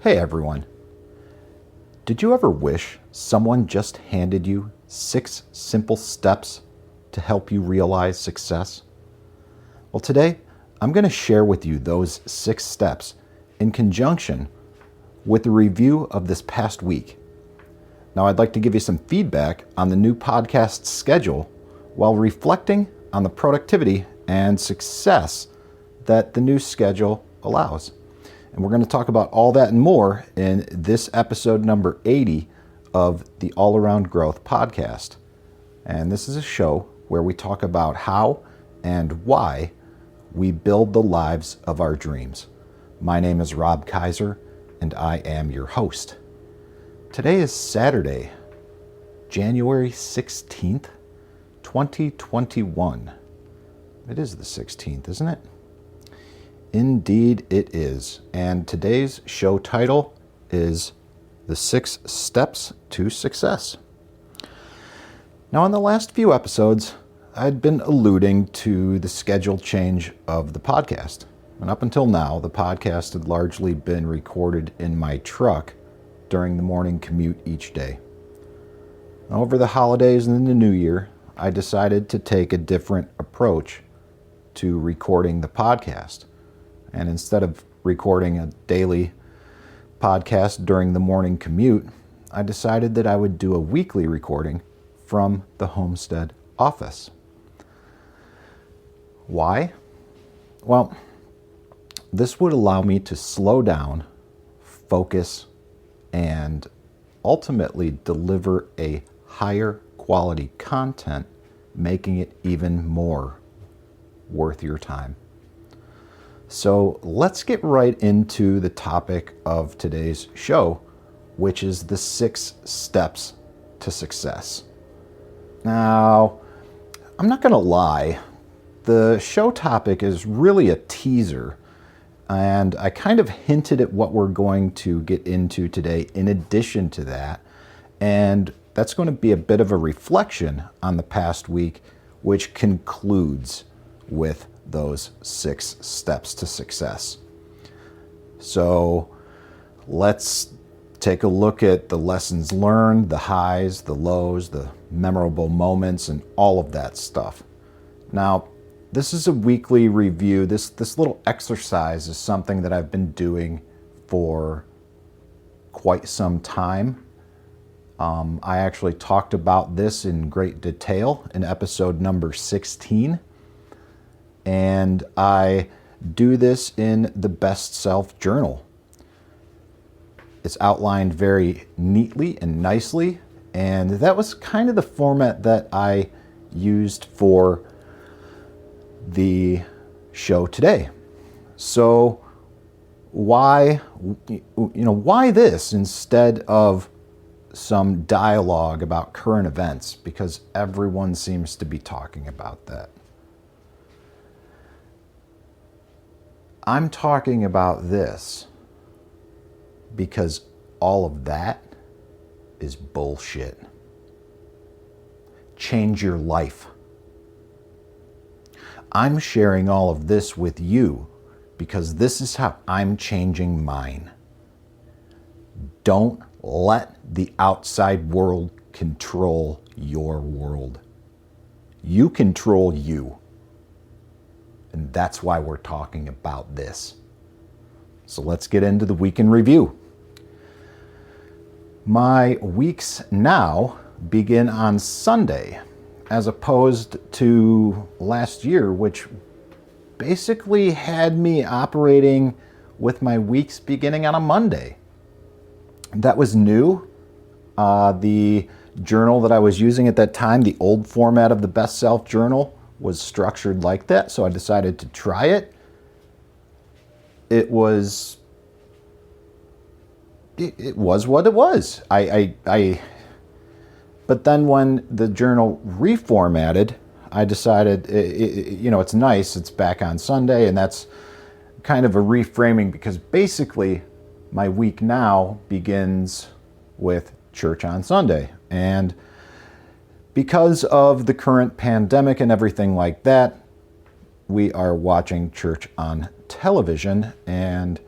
Hey everyone. Did you ever wish someone just handed you 6 simple steps to help you realize success? Well, today I'm going to share with you those 6 steps in conjunction with the review of this past week. Now, I'd like to give you some feedback on the new podcast schedule while reflecting on the productivity and success that the new schedule allows. And we're going to talk about all that and more in this episode number 80 of the All Around Growth podcast. And this is a show where we talk about how and why we build the lives of our dreams. My name is Rob Kaiser, and I am your host. Today is Saturday, January 16th, 2021. It is the 16th, isn't it? Indeed it is. And today's show title is The 6 Steps to Success. Now, in the last few episodes, I'd been alluding to the schedule change of the podcast. And up until now, the podcast had largely been recorded in my truck during the morning commute each day. Over the holidays and the new year, I decided to take a different approach to recording the podcast. And instead of recording a daily podcast during the morning commute, I decided that I would do a weekly recording from the homestead office. Why? Well, this would allow me to slow down, focus, and ultimately deliver a higher quality content, making it even more worth your time. So let's get right into the topic of today's show, which is the 6 steps to success. Now, I'm not going to lie, the show topic is really a teaser, and I kind of hinted at what we're going to get into today in addition to that, and that's going to be a bit of a reflection on the past week, which concludes with those 6 steps to success. So let's take a look at the lessons learned, the highs, the lows, the memorable moments, and all of that stuff. Now, this is a weekly review. This little exercise is something that I've been doing for quite some time. I actually talked about this in great detail in episode number 16. And I do this in the Best Self Journal. It's outlined very neatly and nicely, and that was kind of the format that I used for the show today. So why this instead of some dialogue about current events? Because everyone seems to be talking about that. I'm talking about this because all of that is bullshit. Change your life. I'm sharing all of this with you because this is how I'm changing mine. Don't let the outside world control your world. You control you. And that's why we're talking about this. So let's get into the week in review. My weeks now begin on Sunday, as opposed to last year, which basically had me operating with my weeks beginning on a Monday. That was new. The journal that I was using at that time, the old format of the Best Self Journal, was structured like that, so I decided to try it. It was what it was. But then when the journal reformatted, I decided, it's nice, it's back on Sunday, and that's kind of a reframing because basically my week now begins with church on Sunday. And because of the current pandemic and everything like that, we are watching church on television, and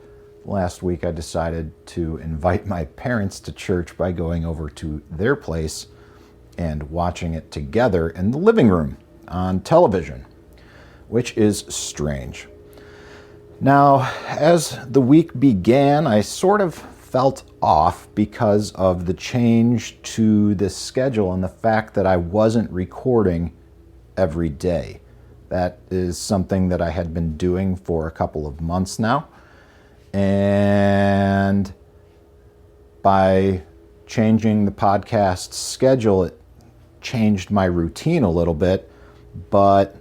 last week I decided to invite my parents to church by going over to their place and watching it together in the living room on television, which is strange. Now, as the week began, I sort of felt off because of the change to this schedule and the fact that I wasn't recording every day. That is something that I had been doing for a couple of months now. And by changing the podcast schedule, it changed my routine a little bit, but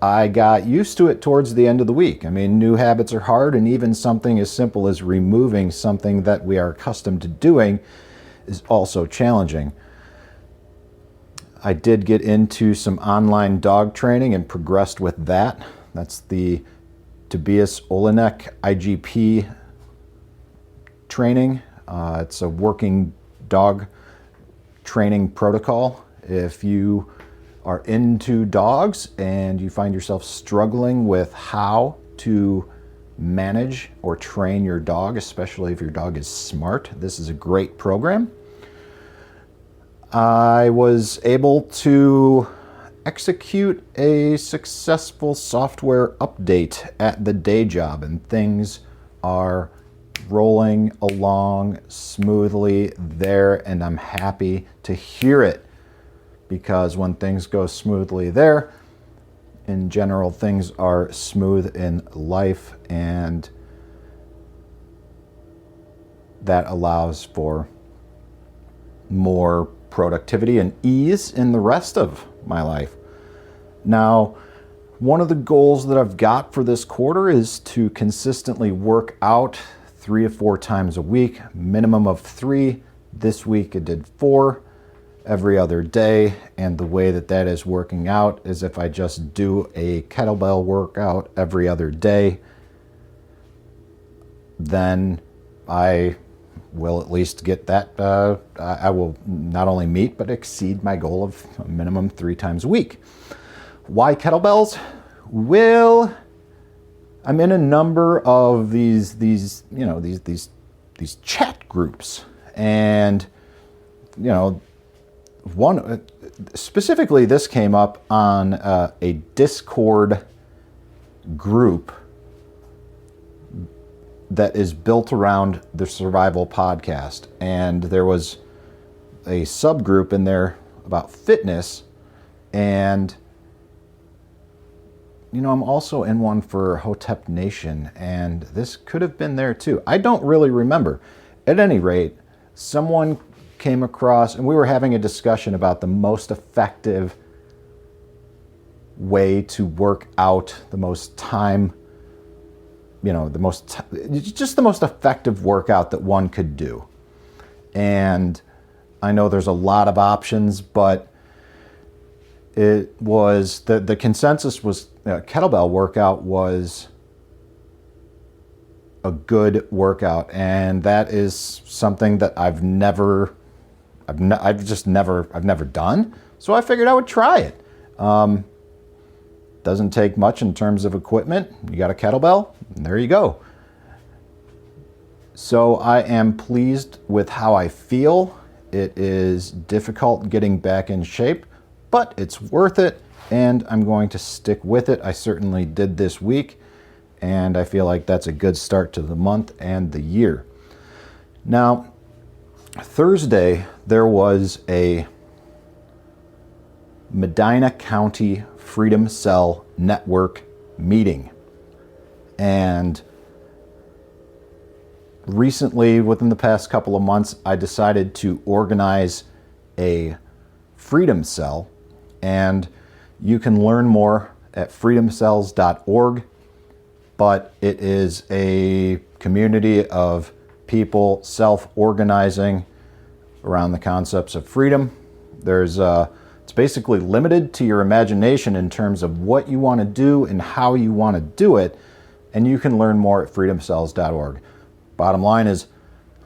I got used to it towards the end of the week. I mean, new habits are hard, and even something as simple as removing something that we are accustomed to doing is also challenging. I did get into some online dog training and progressed with that. That's the Tobias Olynek IGP training. It's a working dog training protocol. If you are into dogs and you find yourself struggling with how to manage or train your dog, especially if your dog is smart, this is a great program. I was able to execute a successful software update at the day job, and things are rolling along smoothly there, and I'm happy to hear it. Because when things go smoothly there, in general, things are smooth in life, and that allows for more productivity and ease in the rest of my life. Now, one of the goals that I've got for this quarter is to consistently work out 3 to 4 times a week, minimum of 3. This week I did 4. Every other day, and the way that that is working out is if I just do a kettlebell workout every other day, then I will at least get that, I will not only meet but exceed my goal of a minimum 3 times a week. Why kettlebells? Well, I'm in a number of these chat groups, and one specifically, this came up on a Discord group that is built around the Survival Podcast, and there was a subgroup in there about fitness, and I'm also in one for Hotep Nation, and this could have been there too. I don't really remember. At any rate, someone came across, and we were having a discussion about the most effective way to work out, the most effective workout that one could do. And I know there's a lot of options, but it was the consensus was kettlebell workout was a good workout, and that is something that I've never done. So I figured I would try it. Doesn't take much in terms of equipment. You got a kettlebell, and there you go. So I am pleased with how I feel. It is difficult getting back in shape, but it's worth it, and I'm going to stick with it. I certainly did this week, and I feel like that's a good start to the month and the year. Now, Thursday, there was a Medina County Freedom Cell Network meeting. And recently, within the past couple of months, I decided to organize a Freedom Cell, and you can learn more at freedomcells.org, but it is a community of people self-organizing around the concepts of freedom. It's basically limited to your imagination in terms of what you want to do and how you want to do it, and you can learn more at freedomcells.org. Bottom line is,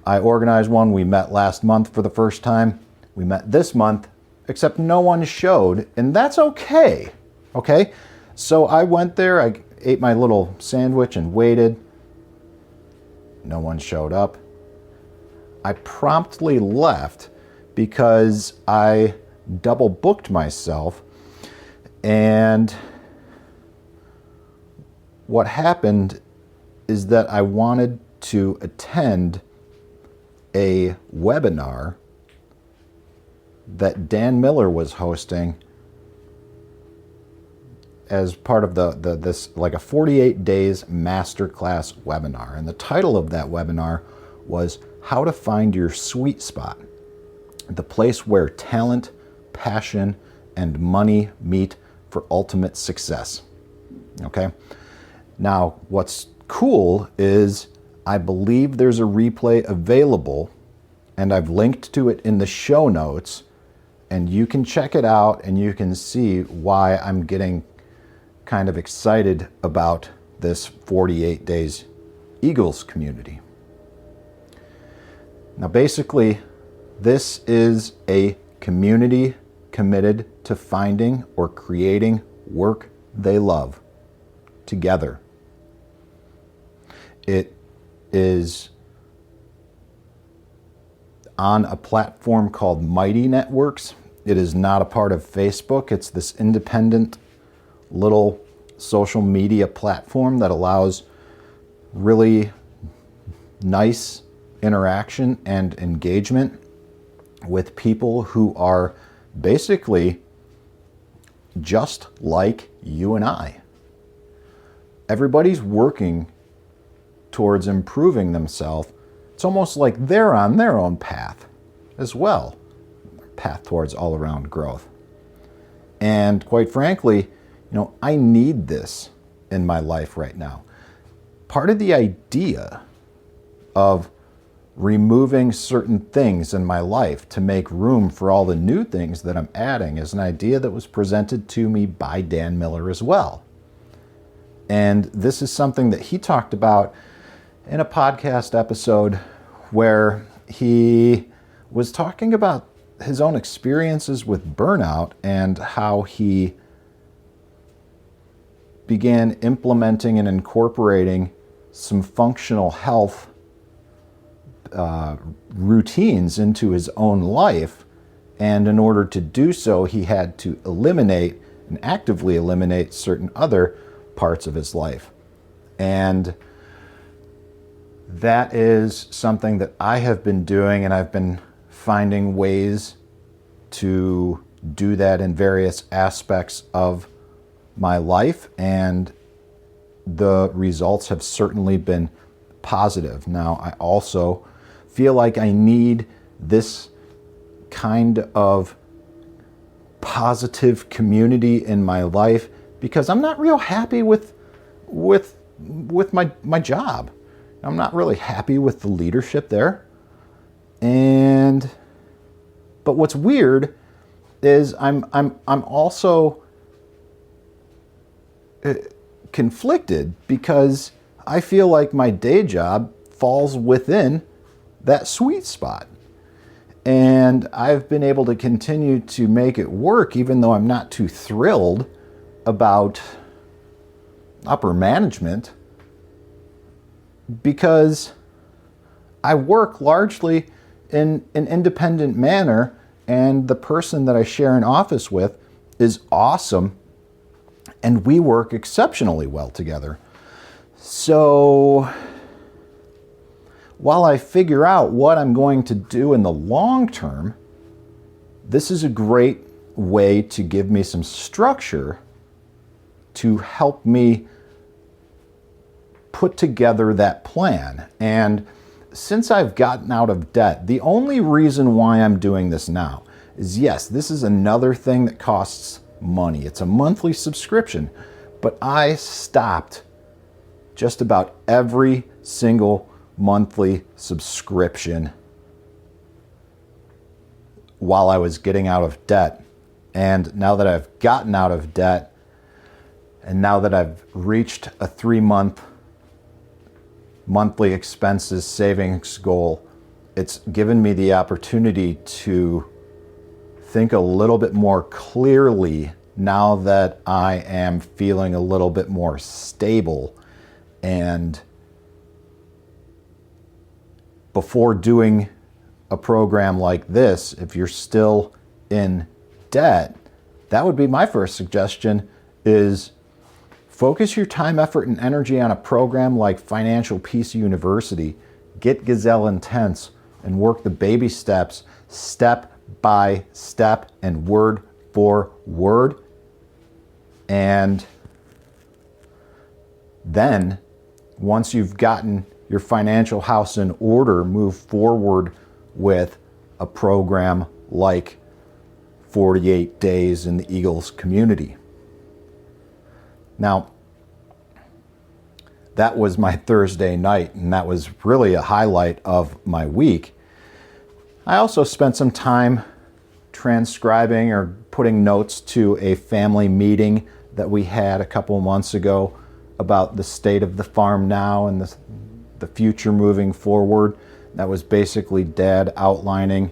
I organized one. We met last month for the first time. We met this month, except no one showed, and that's okay. Okay? So I went there, ate my little sandwich and waited. No one showed up. I promptly left because I double booked myself, and what happened is that I wanted to attend a webinar that Dan Miller was hosting as part of this like a 48 days masterclass webinar. And the title of that webinar was How to Find Your Sweet Spot, the place where talent, passion, and money meet for ultimate success. Okay? Now, what's cool is I believe there's a replay available, and I've linked to it in the show notes, and you can check it out and you can see why I'm getting kind of excited about this 48 Days Eagles community. Now, basically, this is a community committed to finding or creating work they love together. It is on a platform called Mighty Networks. It is not a part of Facebook. It's this independent little social media platform that allows really nice interaction and engagement with people who are basically just like you and I. Everybody's working towards improving themselves. It's almost like they're on their own path as well, path towards all-around growth. And quite frankly, I need this in my life right now. Part of the idea of removing certain things in my life to make room for all the new things that I'm adding is an idea that was presented to me by Dan Miller as well. And this is something that he talked about in a podcast episode where he was talking about his own experiences with burnout and how he began implementing and incorporating some functional health routines into his own life. And in order to do so, he had to eliminate and actively eliminate certain other parts of his life. And that is something that I have been doing, and I've been finding ways to do that in various aspects of my life, and the results have certainly been positive. Now, I also feel like I need this kind of positive community in my life because I'm not real happy with my job. I'm not really happy with the leadership there. But what's weird is I'm also conflicted because I feel like my day job falls within that sweet spot. And I've been able to continue to make it work even though I'm not too thrilled about upper management, because I work largely in an independent manner, and the person that I share an office with is awesome, and we work exceptionally well together. So while I figure out what I'm going to do in the long term, this is a great way to give me some structure to help me put together that plan. And since I've gotten out of debt, the only reason why I'm doing this now is, yes, this is another thing that costs money. It's a monthly subscription, but I stopped just about every single monthly subscription while I was getting out of debt. And now that I've gotten out of debt, and now that I've reached a 3-month monthly expenses savings goal, it's given me the opportunity to think a little bit more clearly now that I am feeling a little bit more stable. And before doing a program like this, if you're still in debt, that would be my first suggestion, is focus your time, effort, and energy on a program like Financial Peace University. Get Gazelle Intense and work the baby steps, step by step and word for word. And then, once you've gotten your financial house in order, move forward with a program like 48 Days in the Eagles Community. Now, that was my Thursday night, and that was really a highlight of my week. I also spent some time transcribing or putting notes to a family meeting that we had a couple of months ago about the state of the farm now and the future moving forward. That was basically Dad outlining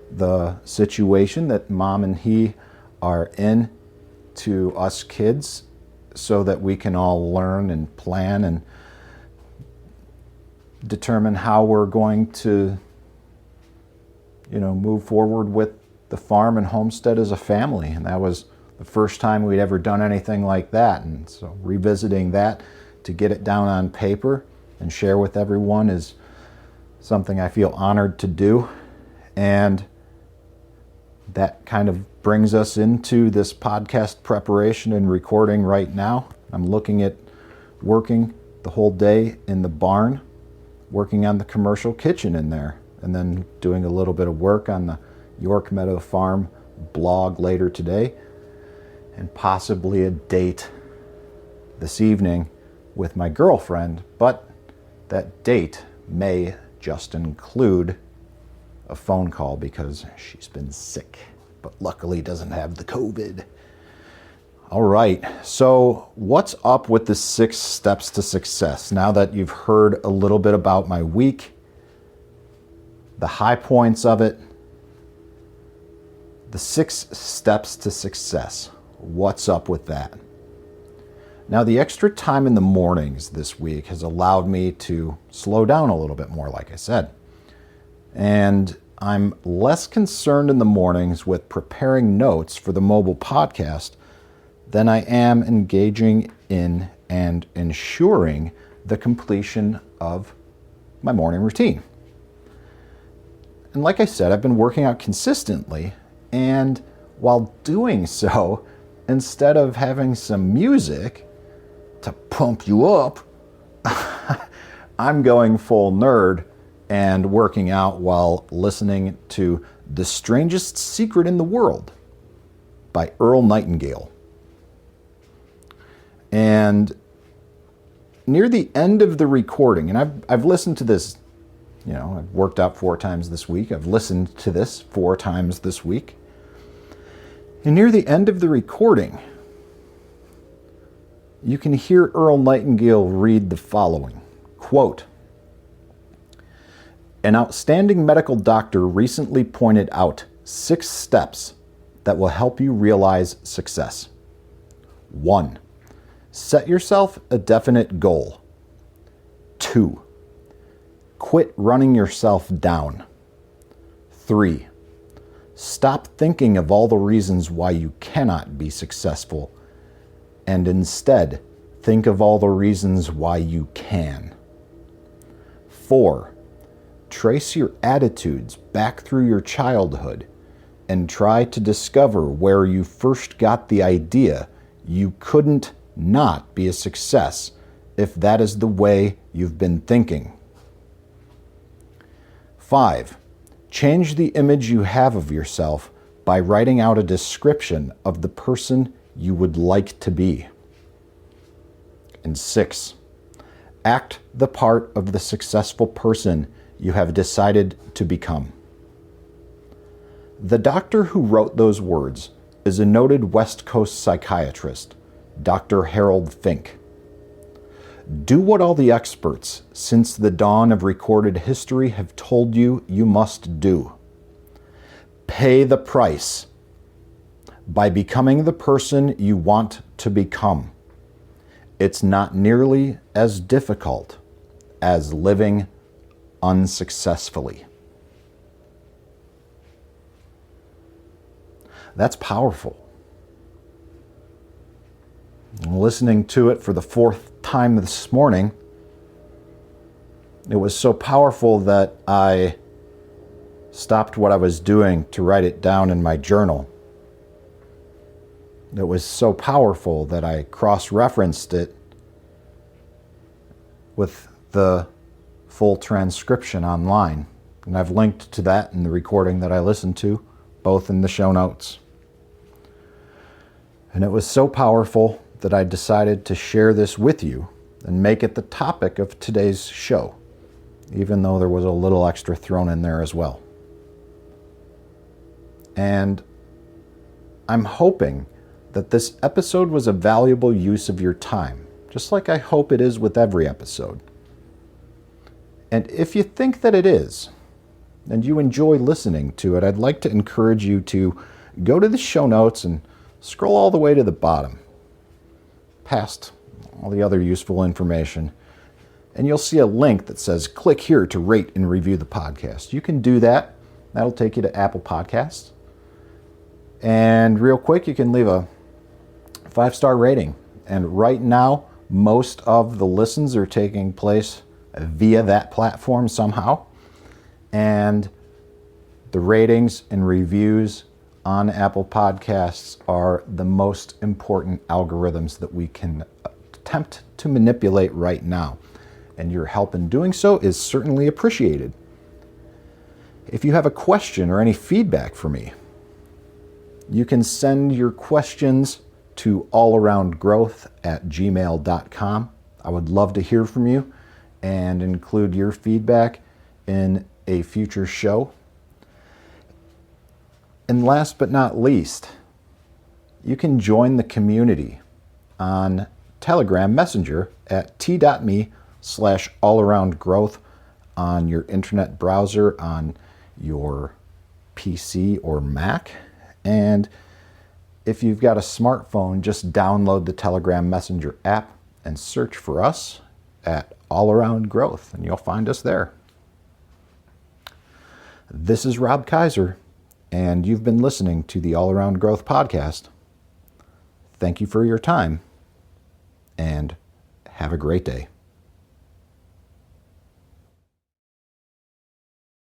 the situation that Mom and he are in to us kids, so that we can all learn and plan and determine how we're going to, move forward with the farm and homestead as a family. And that was the first time we'd ever done anything like that. And so revisiting that to get it down on paper and share with everyone is something I feel honored to do. And that kind of brings us into this podcast preparation and recording right now. I'm looking at working the whole day in the barn, working on the commercial kitchen in there, and then doing a little bit of work on the York Meadow Farm blog later today, and possibly a date this evening with my girlfriend. But that date may just include a phone call because she's been sick, but luckily doesn't have the COVID. All right, so what's up with the 6 steps to success? Now that you've heard a little bit about my week, the high points of it, the 6 steps to success, what's up with that? Now, the extra time in the mornings this week has allowed me to slow down a little bit more, like I said. And I'm less concerned in the mornings with preparing notes for the mobile podcast than I am engaging in and ensuring the completion of my morning routine. And like I said, I've been working out consistently, and while doing so, instead of having some music to pump you up, I'm going full nerd and working out while listening to The Strangest Secret in the World by Earl Nightingale. And near the end of the recording, and I've listened to this, I've worked out 4 times this week. I've listened to this 4 times this week. And near the end of the recording, you can hear Earl Nightingale read the following, quote, "An outstanding medical doctor recently pointed out 6 steps that will help you realize success. 1. Set yourself a definite goal. 2. Quit running yourself down. 3. Stop thinking of all the reasons why you cannot be successful, and instead think of all the reasons why you can. 4. Trace your attitudes back through your childhood and try to discover where you first got the idea you couldn't not be a success if that is the way you've been thinking. 5. Change the image you have of yourself by writing out a description of the person you would like to be. And 6. Act the part of the successful person you have decided to become." The doctor who wrote those words is a noted West Coast psychiatrist, Dr. Harold Fink. Do what all the experts since the dawn of recorded history have told you you must do. Pay the price. by becoming the person you want to become. It's not nearly as difficult as living unsuccessfully. That's powerful. Listening to it for the fourth time this morning, it was so powerful that I stopped what I was doing to write it down in my journal. It was so powerful that I cross-referenced it with the full transcription online. And I've linked to that in the recording that I listened to, both in the show notes. And it was so powerful that I decided to share this with you and make it the topic of today's show, even though there was a little extra thrown in there as well. And I'm hoping that this episode was a valuable use of your time, just like I hope it is with every episode. And if you think that it is, and you enjoy listening to it, I'd like to encourage you to go to the show notes and scroll all the way to the bottom, past all the other useful information, and you'll see a link that says, click here to rate and review the podcast. You can do that. That'll take you to Apple Podcasts. And real quick, you can leave a 5-star rating. And right now, most of the listens are taking place via that platform somehow. And the ratings and reviews on Apple Podcasts are the most important algorithms that we can attempt to manipulate right now. And your help in doing so is certainly appreciated. If you have a question or any feedback for me, you can send your questions to allaroundgrowth@gmail.com. I would love to hear from you and include your feedback in a future show. And last but not least, you can join the community on Telegram Messenger at t.me/allaroundgrowth on your internet browser on your PC or Mac. And if you've got a smartphone, just download the Telegram Messenger app and search for us at All Around Growth, and you'll find us there. This is Rob Kaiser, and you've been listening to the All Around Growth podcast. Thank you for your time, and have a great day.